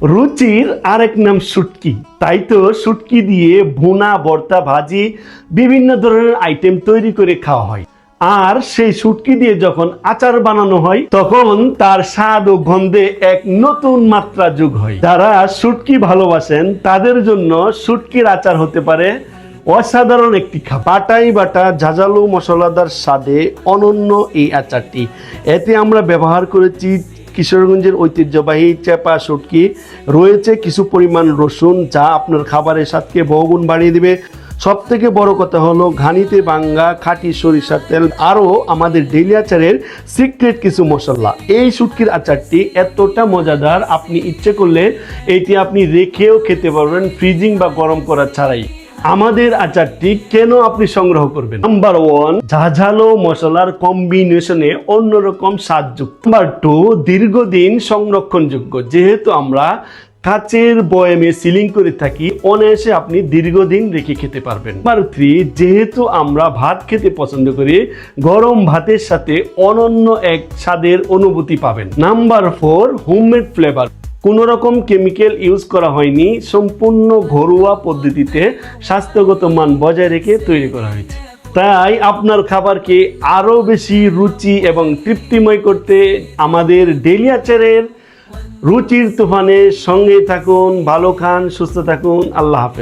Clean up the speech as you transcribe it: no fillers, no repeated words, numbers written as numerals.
রুচির আরেক নাম শুটকি। তাই তো শুটকি দিয়ে ভুনা, ভর্তা, ভাজি বিভিন্ন ধরনের আইটেম তৈরি করে খাওয়া হয়। আর সেই শুটকি দিয়ে যখন আচার বানানো হয় তখন তার স্বাদ ও গন্ধে এক নতুন মাত্রা যোগ হয়। যারা শুটকি ভালোবাসেন তাদের জন্য শুটকির আচার হতে পারে অসাধারণ একটি খাবার। বাটাই বাটা ঝাঁঝালো মশলাদার স্বাদে অনন্য এই আচারটি। এতে আমরা ব্যবহার করেছি কিশোরগঞ্জের ঐতিহ্যবাহী চেপা শুটকি, রয়েছে কিছু পরিমাণ রসুন, যা আপনার খাবারের স্বাদকে বহুগুণ বাড়িয়ে দিবে। সব থেকে বড় কথা হলো ঘানিতে বাঙ্গা খাঁটি সরিষার তেল, আরও আমাদের ডেইলি আচারের সিক্রেট কিছু মশলা। এই শুটকির আচারটি এতটা মজাদার, আপনি ইচ্ছে করলে এটি আপনি রেখেও খেতে পারবেন, ফ্রিজিং বা গরম করা ছাড়াই। আমাদের আচারটি কেন আপনি সংগ্রহ করবেন? নাম্বার 1, ঝাঝালো মশলার কম্বিনেশনে অন্যরকম স্বাদযুক্ত। নাম্বার 2, দীর্ঘদিন সংরক্ষণযোগ্য। যেহেতু আমরা কাচের বয়ামে সিলিং করে থাকি, অনায়াসে আপনি দীর্ঘদিন রেখে খেতে পারবেন। নাম্বার 3, যেহেতু আমরা ভাত খেতে পছন্দ করি, গরম ভাতের সাথে অনন্য এক স্বাদের অনুভূতি পাবেন। Number 4, homemade flavour. কোনো রকম কেমিক্যাল ইউজ করা হয়নি, সম্পূর্ণ ঘরোয়া পদ্ধতিতে স্বাস্থ্যগত মান বজায় রেখে তৈরি করা হয়েছে। তাই আপনার খাবারকে আরও বেশি রুচি এবং তৃপ্তিময় করতে আমাদের ডেইলি আচারের রুচির তুফানের সঙ্গে থাকুন। ভালো খান, সুস্থ থাকুন। আল্লাহ হাফেজ।